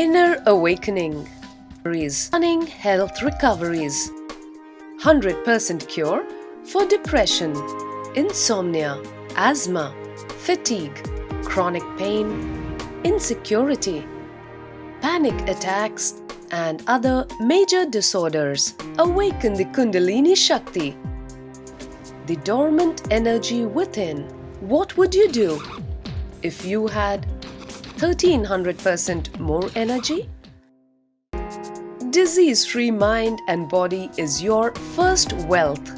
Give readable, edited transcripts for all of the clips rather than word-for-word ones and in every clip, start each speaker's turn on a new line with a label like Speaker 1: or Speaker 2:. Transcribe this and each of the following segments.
Speaker 1: Inner awakening. Stunning health recoveries. 100% cure for depression, insomnia, asthma, fatigue, chronic pain, insecurity, panic attacks, and other major disorders. Awaken the Kundalini Shakti, the dormant energy within. What would you do if you had 1300% more energy? Disease-free mind and body is your first wealth.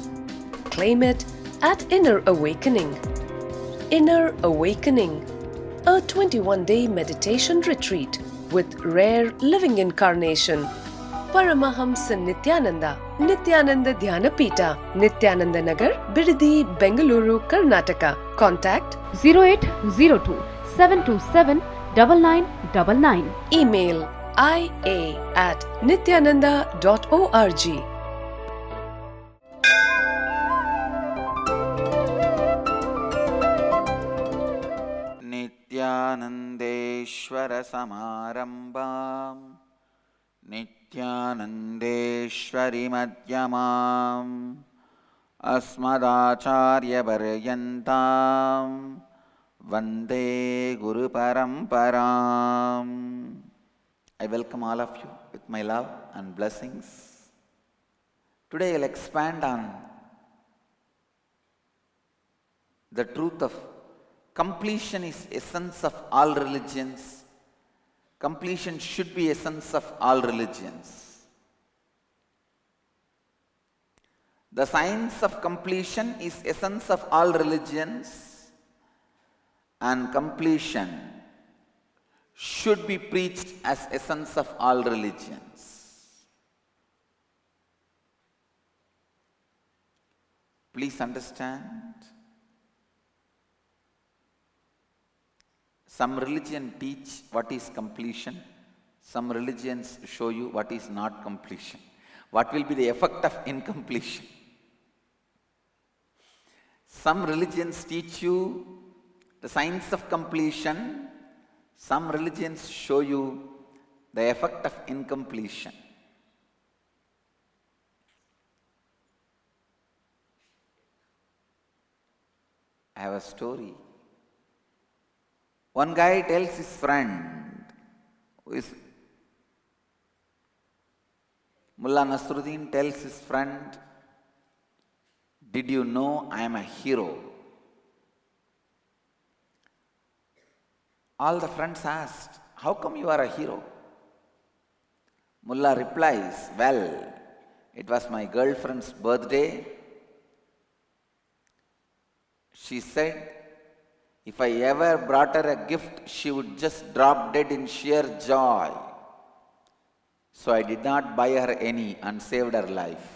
Speaker 1: Claim it at Inner Awakening. Inner Awakening, a 21-day meditation retreat with rare living incarnation. Paramahamsa Nithyananda, Nithyananda Dhyanapita, Nithyananda Nagar, Bidadi, Bengaluru, Karnataka. Contact
Speaker 2: 0802 727 9999.
Speaker 1: Email ia@nithyananda.org.
Speaker 3: नित्यानन्देश्वर समारम्भां नित्यानन्देश्वरि मध्यमाम् अस्मदाचार्यपर्यन्तां वन्दे गुरुपरम्पराम्. I welcome all of you with my love and blessings. Today I'll expand on the truth of completion is essence of all religions. Completion should be essence of all religions. The science of completion is essence of all religions, and completion should be preached as essence of all religions. Please understand, some religions teach what is completion, some religions show you what is not completion. What will be the effect of incompletion? Some religions teach you the science of completion, some religions show you the effect of incompletion. I have a story. One guy tells his friend, who is Mullah Nasruddin, tells his friend, "Did you know I am a hero?" All the friends asked, "How come you are a hero?" Mullah replies, "Well, it was my girlfriend's birthday. She said, if I ever brought her a gift, she would just drop dead in sheer joy. So I did not buy her any and saved her life."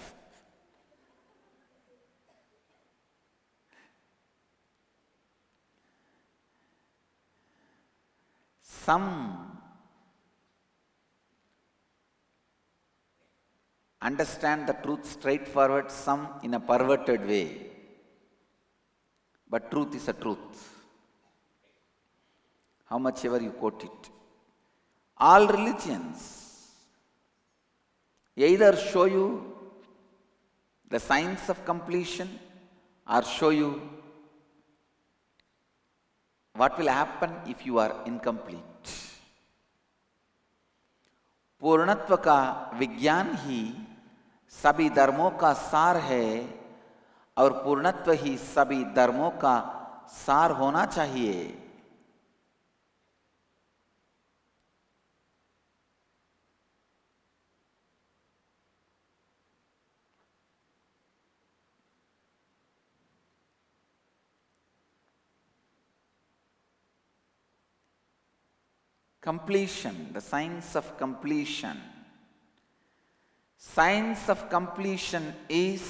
Speaker 3: Some understand the truth straightforward, some in a perverted way. But truth is a truth, how much ever you quote it. All religions either show you the science of completion or show you what will happen if you are incomplete. पूर्णत्व का विज्ञान ही सभी धर्मों का सार है और पूर्णत्व ही सभी धर्मों का सार होना चाहिए. Completion, the science of completion. Science of completion is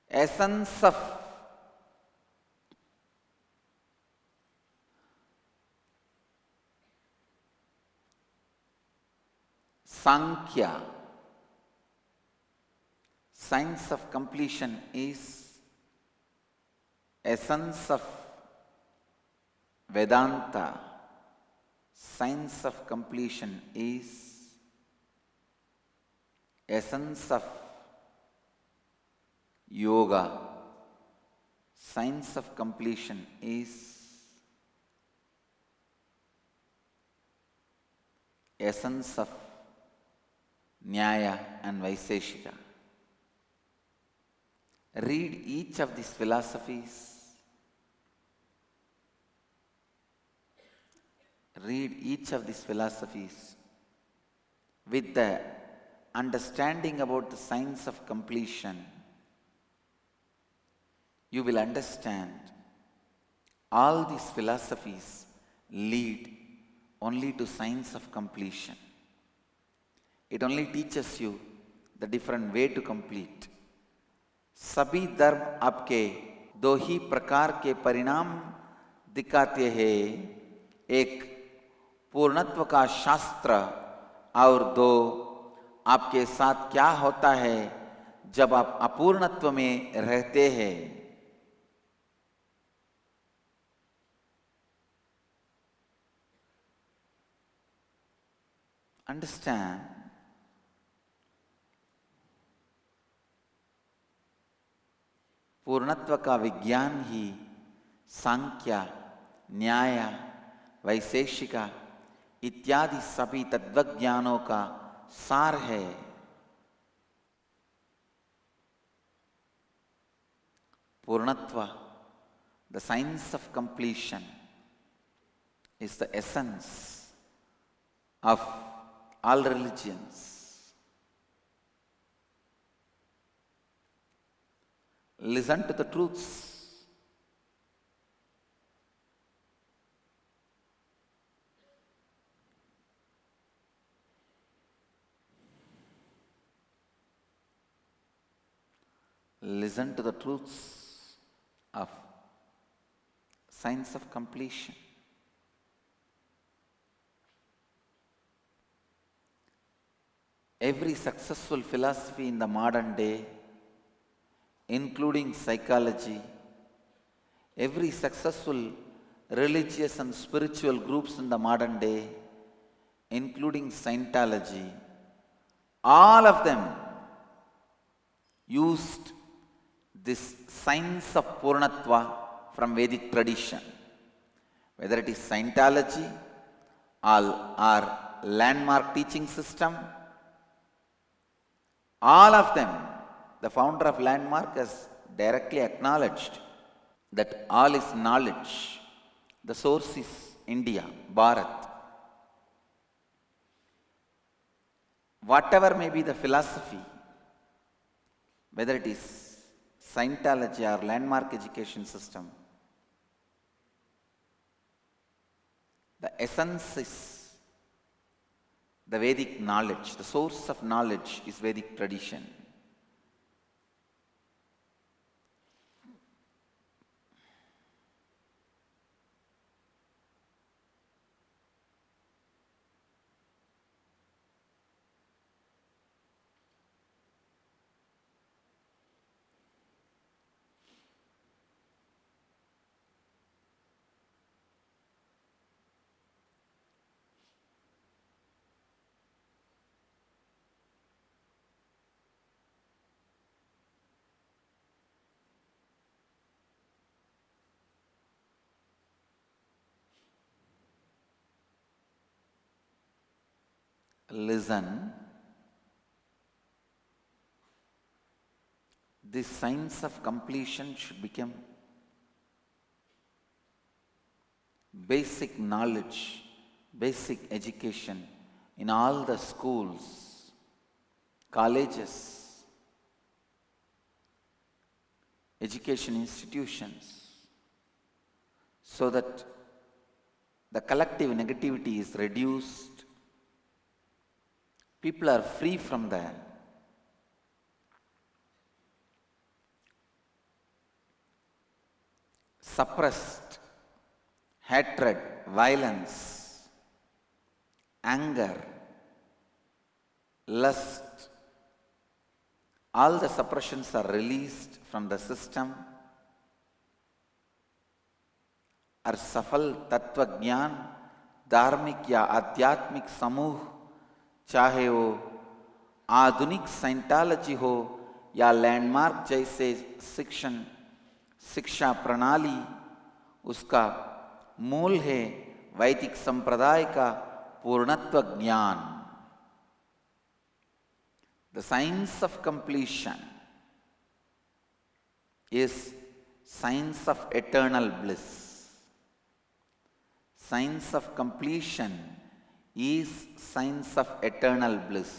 Speaker 3: essence of Sankhya. Science of completion is essence of Vedanta. Science of completion is essence of yoga. Science of completion is essence of Nyaya and Vaiseshika. Read each of these philosophies. Read each of these philosophies with the understanding about the science of completion. You will understand all these philosophies lead only to science of completion. It only teaches you the different way to complete. सभी धर्म आपके दो ही प्रकार के परिणाम दिखाते हैं, एक पूर्णत्व का शास्त्र और दो आपके साथ क्या होता है जब आप अपूर्णत्व में रहते हैं. Understand? पूर्णत्व का विज्ञान ही सांख्य, न्याय, वैशेषिका इत्यादि सभी तत्वज्ञानों का सार है. पूर्णत्व, the science of completion, is the essence of all religions. Listen to the truths. Listen to the truths of science of completion. Every successful philosophy in the modern day, including psychology, every successful religious and spiritual groups in the modern day, including Scientology, all of them used this science of Purnatva from Vedic tradition. Whether it is Scientology or landmark teaching system, all of them, the founder of Landmark has directly acknowledged that all is knowledge. The source is India, Bharat. Whatever may be the philosophy, whether it is Scientology or landmark education system, the essence is the Vedic knowledge. The source of knowledge is Vedic tradition. Listen. This science of completion should become basic knowledge, basic education in all the schools, colleges, education institutions, so that the collective negativity is reduced. People are free from the suppressed hatred, violence, anger, lust. All the suppressions are released from the system. और सफल तत्व ज्ञान धार्मिक या आध्यात्मिक समूह, चाहे वो आधुनिक साइंटोलॉजी हो या लैंडमार्क जैसे शिक्षा प्रणाली, उसका मूल है वैदिक संप्रदाय का पूर्णत्व ज्ञान। The science of completion is science of eternal bliss. Science of completion is science of eternal bliss.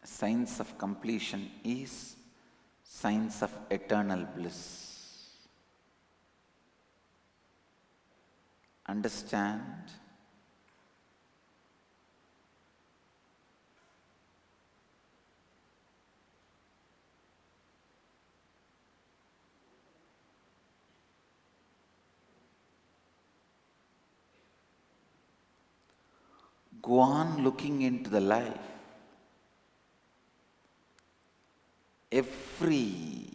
Speaker 3: Science of completion is science of eternal bliss. Understand? Go on looking into the life. Every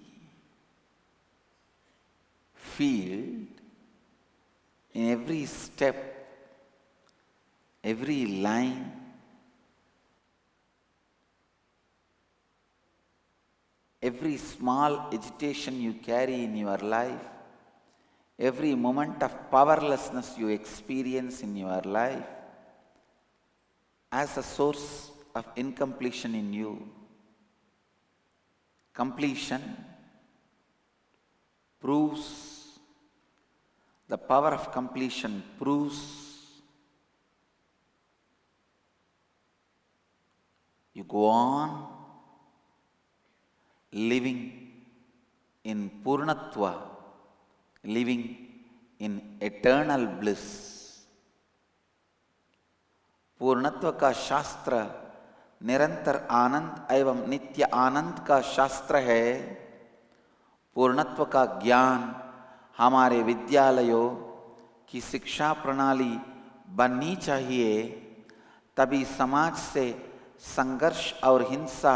Speaker 3: field, in every step, every line, every small agitation you carry in your life, every moment of powerlessness you experience in your life, as a source of incompletion in you. Completion proves, the power of completion proves you go on living in Purnatva, living in eternal bliss. पूर्णत्व का शास्त्र निरंतर आनंद एवं नित्य आनंद का शास्त्र है। पूर्णत्व का ज्ञान हमारे विद्यालयों की शिक्षा प्रणाली बननी चाहिए, तभी समाज से संघर्ष और हिंसा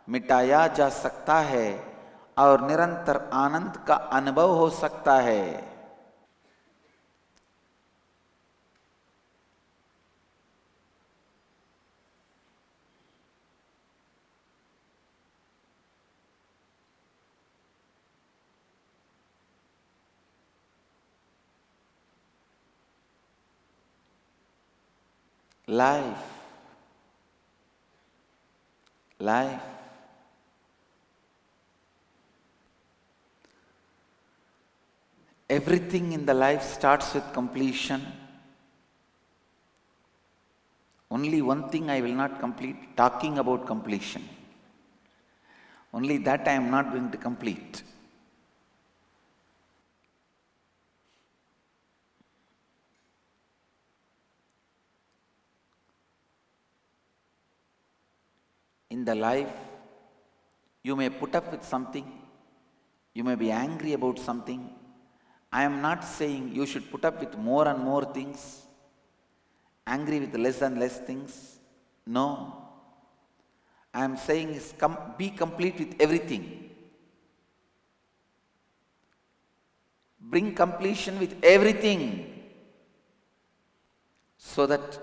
Speaker 3: मिटाया जा सकता है और निरंतर आनंद का अनुभव हो सकता है। Life. Everything in the life starts with completion. Only one thing I will not complete, talking about completion. Only that I am not going to complete. In the life, you may put up with something, you may be angry about something. I am not saying you should put up with more and more things, angry with less and less things. No. I am saying is be complete with everything. Bring completion with everything, so that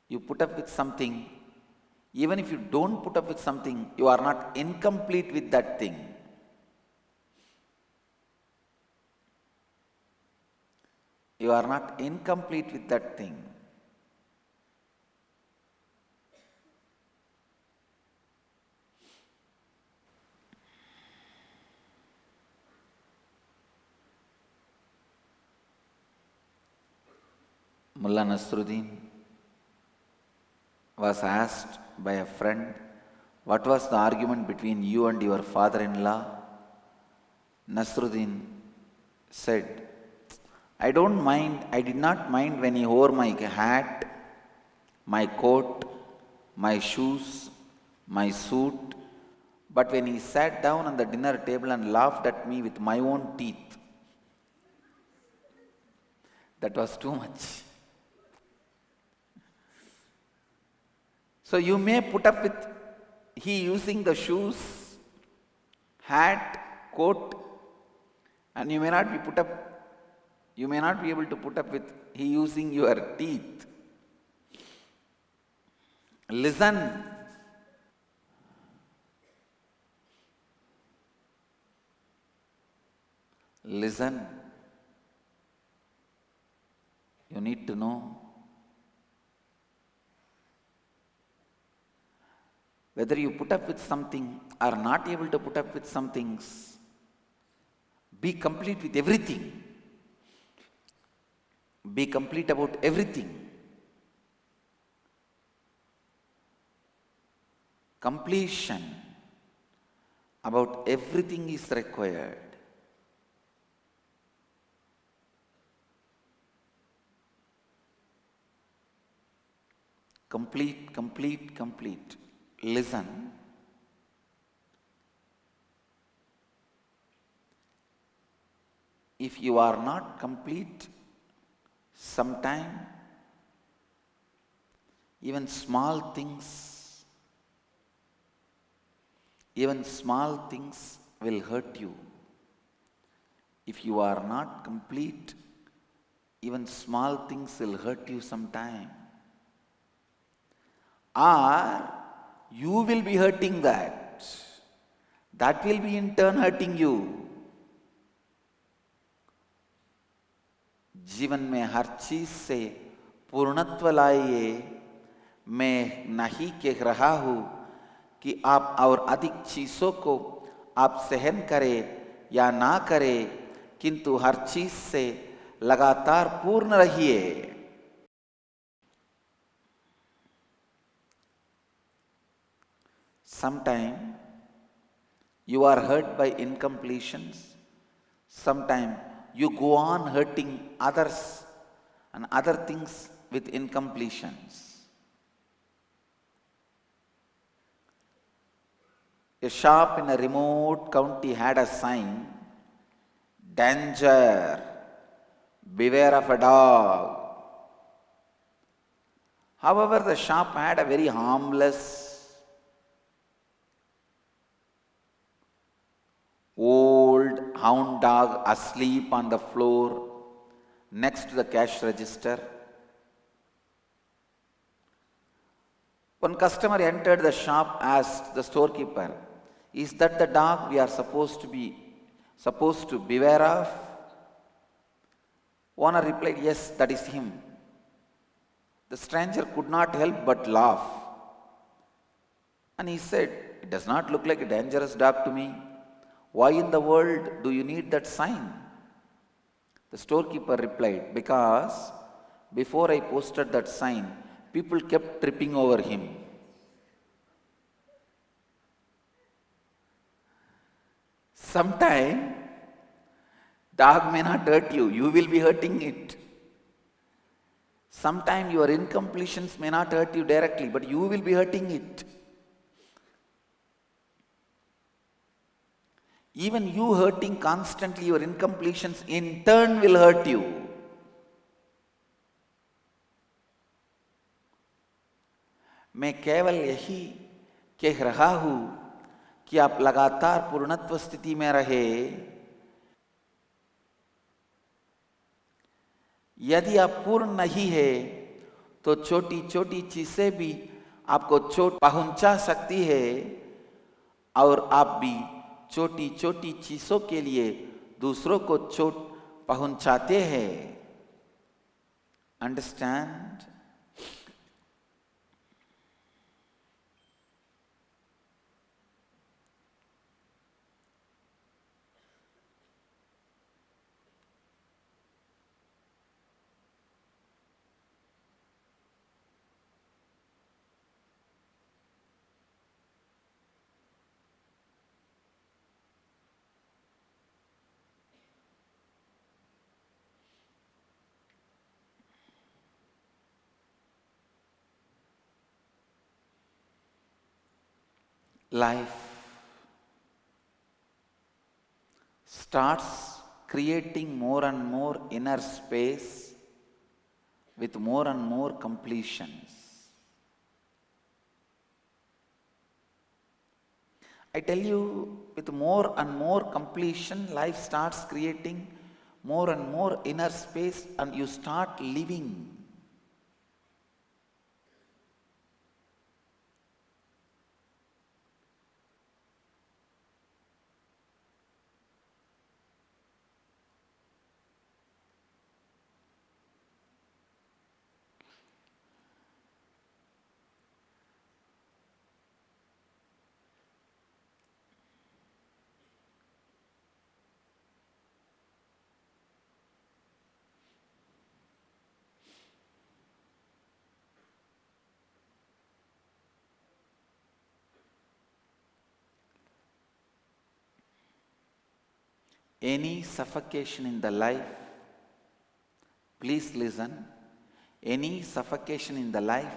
Speaker 3: you put up with something. Even if you don't put up with something, you are not incomplete with that thing. You are not incomplete with that thing. Mullah Nasruddin was asked by a friend, what was the argument between you and your father-in-law? Nasruddin said, I did not mind when he wore my hat, my coat, my shoes, my suit, but when he sat down on the dinner table and laughed at me with my own teeth, That was too much. So you may put up with he using the shoes, hat, coat, and you may not be able to put up with he using your teeth. Listen. Listen. You need to know whether you put up with something or not able to put up with some things. Be complete with everything. Be complete about everything. Completion about everything is required. Complete, complete, complete. Listen. If you are not complete, sometime even small things will hurt you. If you are not complete, even small things will hurt you sometime. Or you will be hurting that. That will be in turn hurting you. जीवन में हर चीज से पूर्णत्व लाइए। मैं नहीं कह रहा हूं कि आप और अधिक चीजों को आप सहन करें या ना करें, किंतु हर चीज से लगातार पूर्ण रहिए। Sometime you are hurt by incompletions. Sometime you go on hurting others and other things with incompletions. A shop in a remote county had a sign, "Danger, beware of a dog." However, the shop had a very harmless old hound dog asleep on the floor next to the cash register. One customer entered the shop, asked the storekeeper, "Is that the dog we are supposed to beware of?" Owner replied, "Yes, that is him." The stranger could not help but laugh. And he said, "It does not look like a dangerous dog to me. Why in the world do you need that sign?" The storekeeper replied, "Because before I posted that sign, people kept tripping over him." Sometime, dog may not hurt you, you will be hurting it. Sometime your incompletions may not hurt you directly, but you will be hurting it. Even you hurting constantly your incompletions in turn will hurt you. मैं केवल यही कह रहा हूं कि आप लगातार पूर्णत्व स्थिति में रहे। यदि आप पूर्ण नहीं है तो छोटी छोटी चीजें भी आपको चोट पहुंचा सकती है, और आप भी छोटी छोटी चीजों के लिए दूसरों को चोट पहुंचाते हैं। Understand? Life starts creating more and more inner space with more and more completions. I tell you, with more and more completion, life starts creating more and more inner space and you start living. Any suffocation in the life, please listen, any suffocation in the life,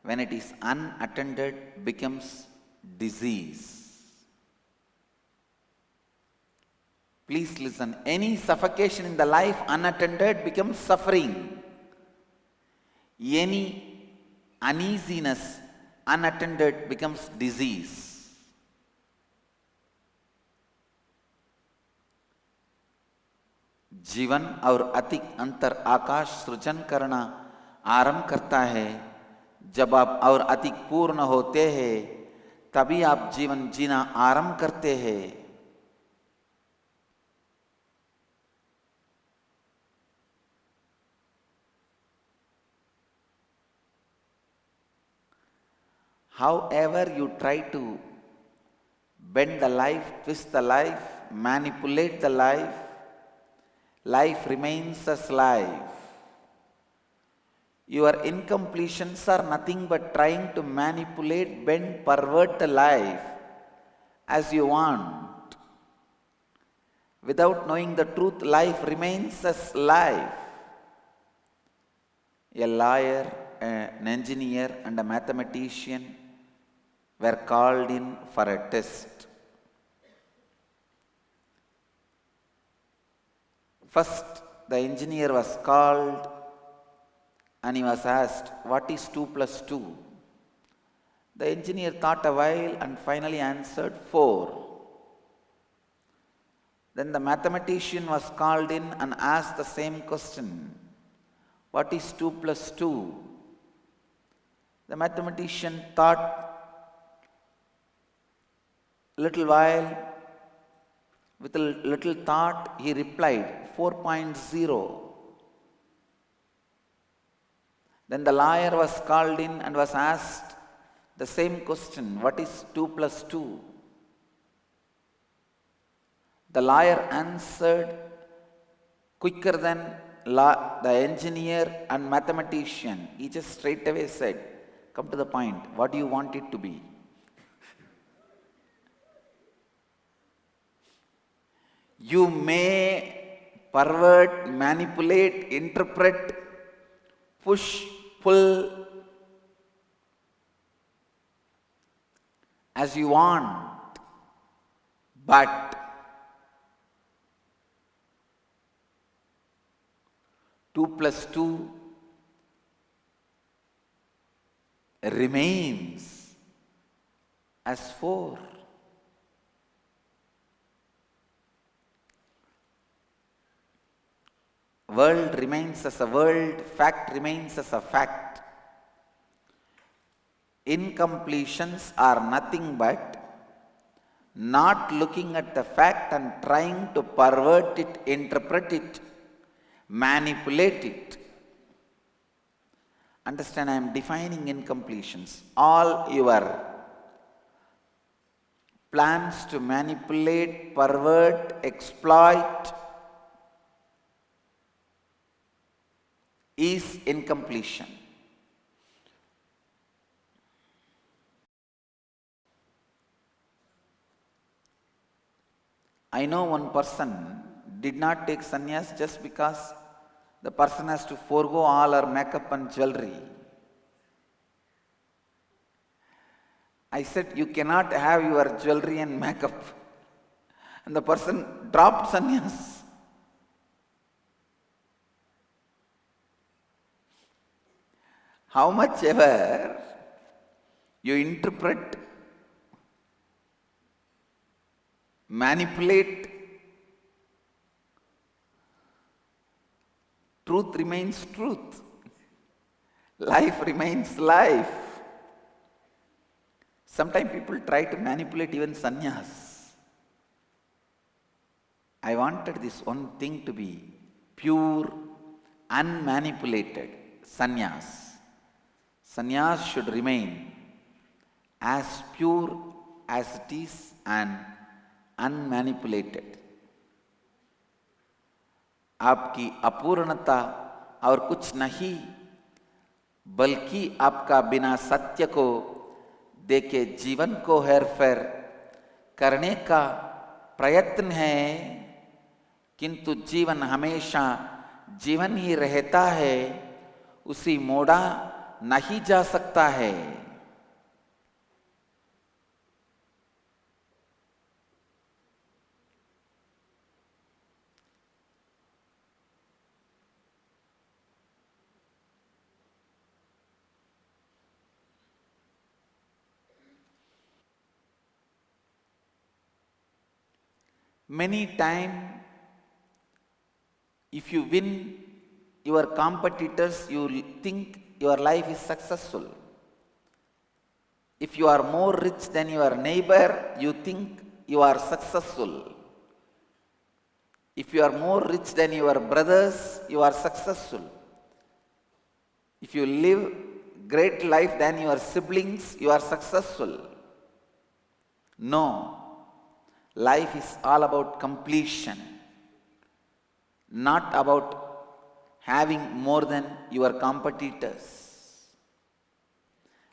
Speaker 3: when it is unattended, becomes disease. Please listen, any suffocation in the life unattended becomes suffering. Any uneasiness unattended becomes disease. जीवन और अति अंतर आकाश सृजन करना आरंभ करता है। जब आप और अधिक पूर्ण होते हैं तभी आप जीवन जीना आरंभ करते हैं। However you try to bend the life, twist the life, manipulate the life, life remains as life. Your incompletions are nothing but trying to manipulate, bend, pervert the life as you want. Without knowing the truth, life remains as life. A lawyer, an engineer, and a mathematician were called in for a test. First, the engineer was called and he was asked, "What is 2 plus 2? The engineer thought a while and finally answered 4. Then the mathematician was called in and asked the same question, "What is 2 plus 2? The mathematician thought little while. With a little thought, he replied, 4.0. Then the lawyer was called in and was asked the same question, "What is 2 plus 2? The lawyer answered quicker than the engineer and mathematician. He just straight away said, "Come to the point, what do you want it to be?" You may pervert, manipulate, interpret, push, pull as you want, but two plus two remains as 4. World remains as a world, fact remains as a fact. Incompletions are nothing but not looking at the fact and trying to pervert it, interpret it, manipulate it. Understand, I am defining incompletions. All your plans to manipulate, pervert, exploit is incompletion. I know one person did not take sannyas just because the person has to forego all her makeup and jewelry. I said, "You cannot have your jewelry and makeup." And the person dropped sannyas. how much ever you interpret, manipulate, truth remains truth. Life remains life. Sometimes people try to manipulate even sannyas. I wanted this one thing to be pure, unmanipulated sannyas. Sannyas should remain as pure as it is and unmanipulated. आपकी अपूर्णता और कुछ नहीं, बल्कि आपका बिना सत्य को देखे जीवन को हेरफेर करने का प्रयत्न है, किंतु जीवन हमेशा जीवन ही रहता है, उसी मोड़ा नहीं जा सकता है. Many times, if you win your competitors, you think your life is successful. If you are more rich than your neighbor, you think you are successful. If you are more rich than your brothers, you are successful. If you live great life than your siblings, you are successful. No. Life is all about completion, not about having more than your competitors.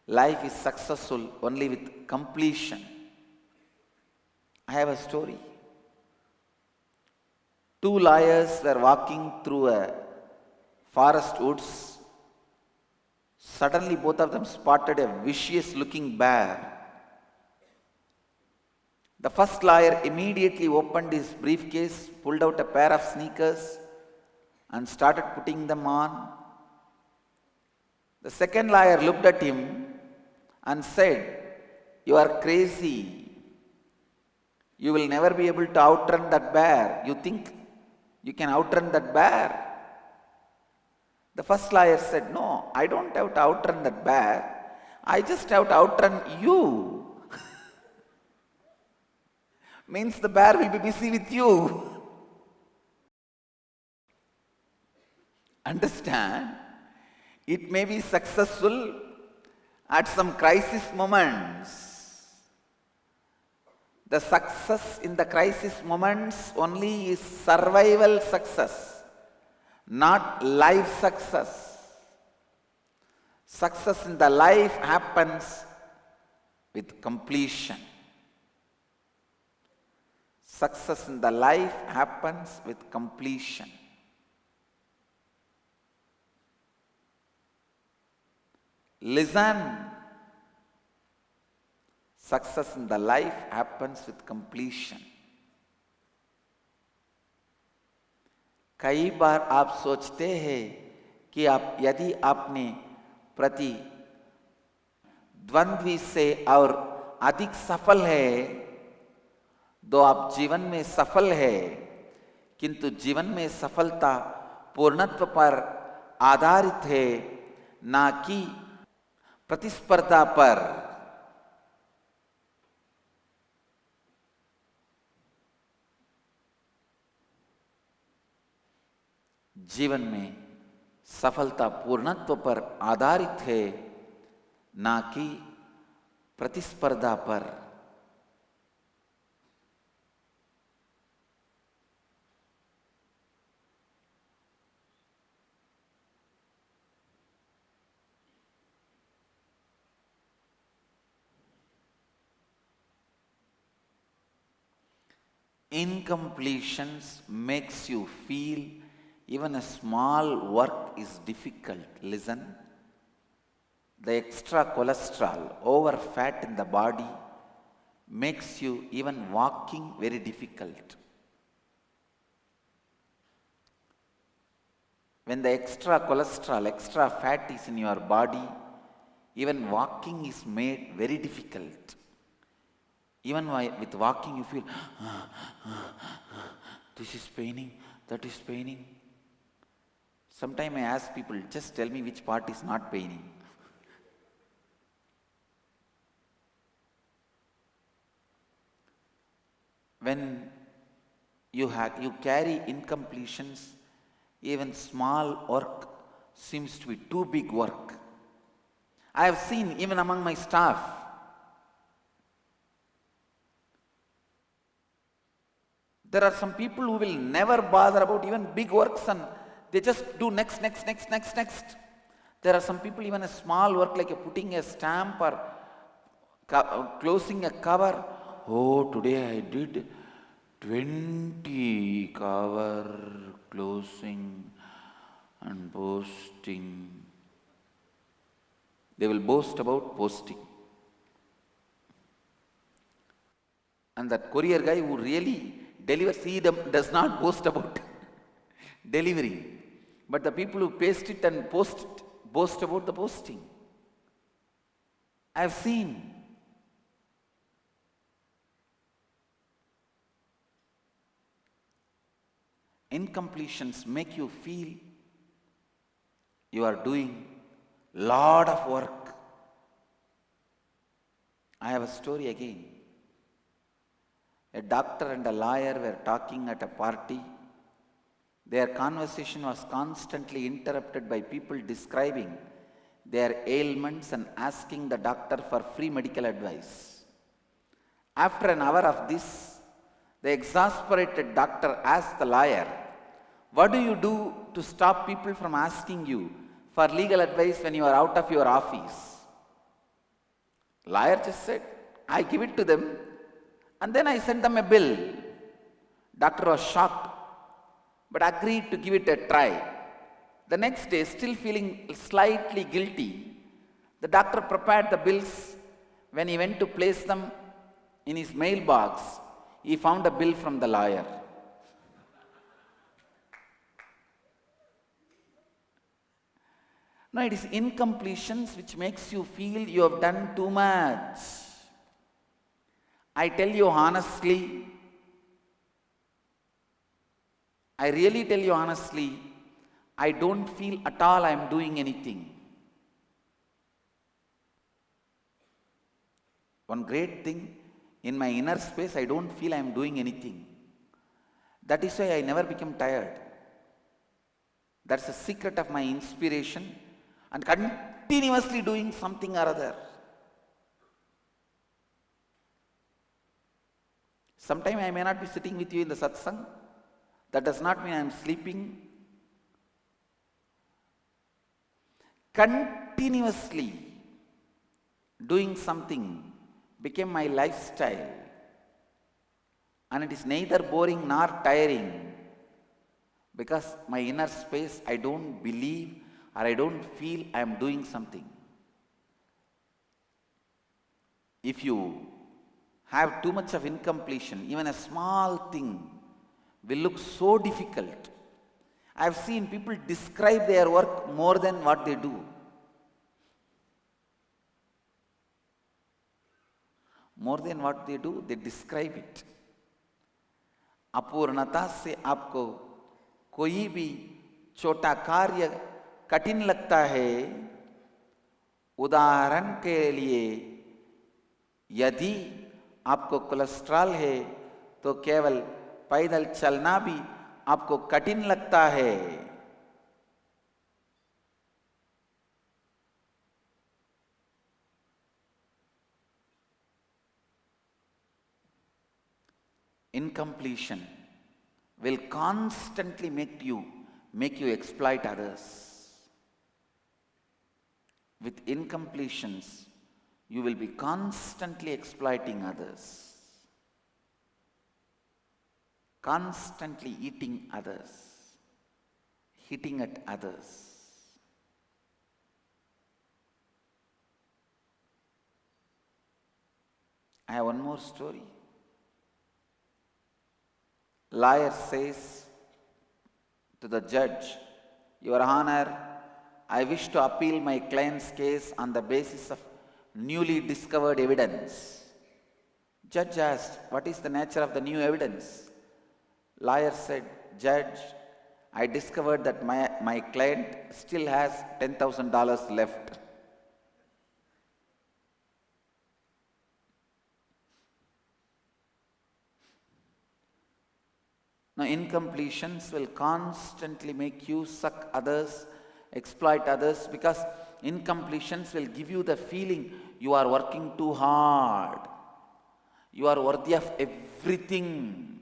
Speaker 3: Life is successful only with completion. I have a story. Two lawyers were walking through a forest woods. Suddenly both of them spotted a vicious looking bear. The first lawyer immediately opened his briefcase, pulled out a pair of sneakers and started putting them on. The second lawyer looked at him and said, "You are crazy. You will never be able to outrun that bear. You think you can outrun that bear?" The first lawyer said, "No, I don't have to outrun that bear. I just have to outrun you." Means the bear will be busy with you. Understand? It may be successful at some crisis moments. The success in the crisis moments only is survival success, not life success. Success in the life happens with completion. Success in the life happens with completion. Listen. Success in the life happens with completion. कई बार आप सोचते हैं कि आप यदि आपने प्रति द्वंद्वी से और अधिक सफल है तो आप जीवन में सफल है, किंतु जीवन में सफलता पूर्णत्व पर आधारित है, ना कि प्रतिस्पर्धा पर. जीवन में सफलता पूर्णत्व पर आधारित है, ना कि प्रतिस्पर्धा पर. Incompletions makes you feel even a small work is difficult. Listen. The extra cholesterol, over fat in the body makes you even walking very difficult. when the extra cholesterol, extra fat is in your body, even walking is made very difficult. Even with walking you feel, this is paining, that is paining. Sometimes I ask people, just tell me which part is not paining. When you carry incompletions, even small work seems to be too big work. I have seen even among my staff, there are some people who will never bother about even big works and they just do next. There are some people, even a small work like putting a stamp or closing a cover. Oh, today I did 20 cover closing and posting. They will boast about posting. And that courier guy who really delivers, he does not boast about delivery. But the people who paste it and post it boast about the posting. I have seen. Incompletions make you feel you are doing lot of work. I have a story again. A doctor and a lawyer were talking at a party. Their conversation was constantly interrupted by people describing their ailments and asking the doctor for free medical advice. After an hour of this, the exasperated doctor asked the lawyer, "What do you do to stop people from asking you for legal advice when you are out of your office?" Lawyer just said, "I give it to them and then I send them a bill." Doctor was shocked but agreed to give it a try. The next day, still feeling slightly guilty, the doctor prepared the bills. When he went to place them in his mailbox, he found a bill from the lawyer. No, it is incompletions which makes you feel you have done too much. I tell you honestly, I really tell you honestly, I don't feel at all I am doing anything. One great thing, in my inner space, I don't feel I am doing anything. That is why I never become tired. That's the secret of my inspiration and continuously doing something or other. Sometimes I may not be sitting with you in the satsang. That does not mean I am sleeping. Continuously doing something became my lifestyle. And it is neither boring nor tiring. Because my inner space, I don't believe or I don't feel I am doing something. If you have too much of incompletion, even a small thing will look so difficult. I have seen people describe their work more than what they do. More than what they do, they describe it. अपूर्णता से आपको कोई भी छोटा कार्य कठिन लगता है. उदाहरण के लिए, यदि आपको कोलेस्ट्रॉल है तो केवल पैदल चलना भी आपको कठिन लगता है. Incompletion will constantly make you exploit others. With incompletions, you will be constantly exploiting others, constantly eating others, hitting at others. I have one more story. Lawyer says to the judge, Your Honor, I wish to appeal my client's case on the basis of newly discovered evidence. Judge asked, what is the nature of the new evidence? Lawyer said, Judge, I discovered that my client still has $10,000 left. Now, incompletions will constantly make you suck others, exploit others, because incompletions will give you the feeling you are working too hard. You are worthy of everything.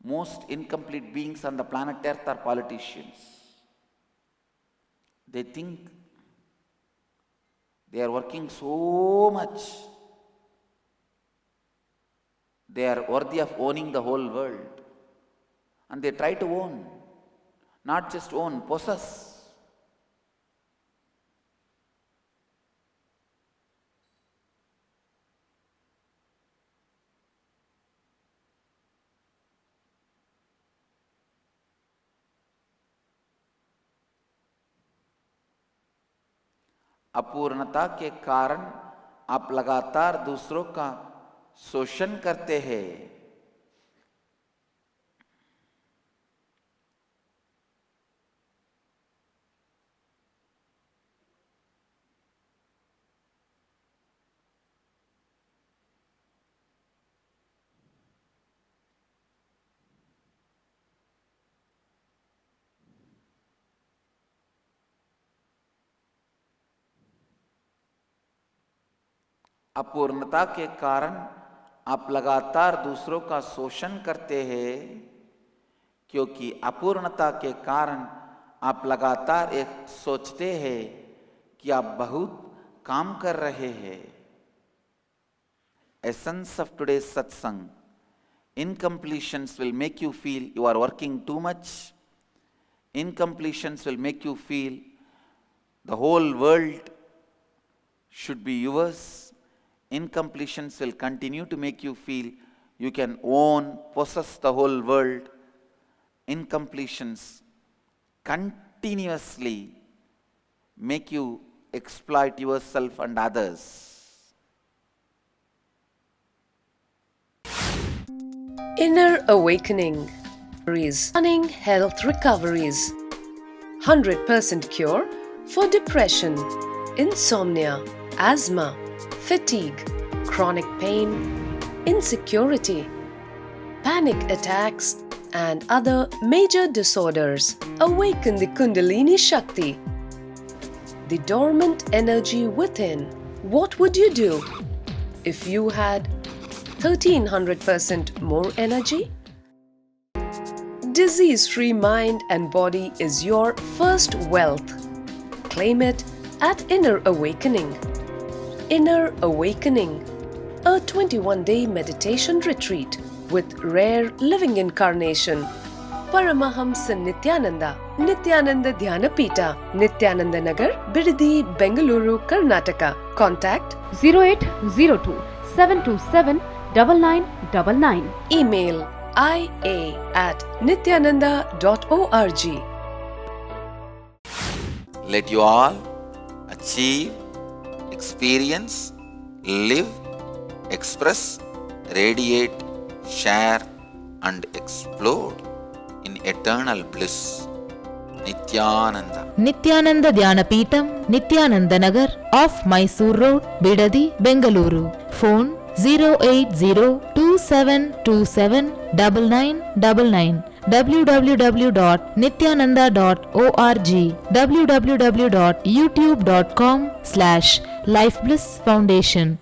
Speaker 3: Most incomplete beings on the planet Earth are politicians. They think they are working so much. They are worthy of owning the whole world. And they try to own. Not just own, possess. अपूर्णता के कारण आप लगातार दूसरों का शोषण करते हैं. अपूर्णता के कारण आप लगातार दूसरों का शोषण करते हैं, क्योंकि अपूर्णता के कारण आप लगातार एक सोचते हैं कि आप बहुत काम कर रहे हैं. Essence of today's satsang: incompletions will make you feel you are working too much. Incompletions will make you feel the whole world should be yours. Incompletions will continue to make you feel you can own, possess the whole world. Incompletions continuously make you exploit yourself and others.
Speaker 1: Inner awakening. Stunning health recoveries. 100% cure for depression, insomnia, asthma, fatigue, chronic pain, insecurity, panic attacks, and other major disorders. Awaken the Kundalini Shakti, the dormant energy within. What would you do if you had 1300% more energy? Disease-free mind and body is your first wealth. Claim it at Inner Awakening. Inner Awakening, a 21-day meditation retreat with rare living incarnation, Paramahamsa Nithyananda, Nithyananda Dhyanapita, Nithyananda Nagar, Bidadi, Bengaluru, Karnataka. Contact
Speaker 2: 0802 727 9999.
Speaker 1: Email ia@nithyananda.org.
Speaker 3: Let you all achieve, experience, live, express, radiate, share, and explode in eternal bliss. Nithyananda.
Speaker 4: Nithyananda Dhyanapitham, Nithyananda Nagar, off Mysore Road, Bidadi, Bengaluru. Phone 08027279999. www.nithyananda.org. www.youtube.com/Life Bliss Foundation.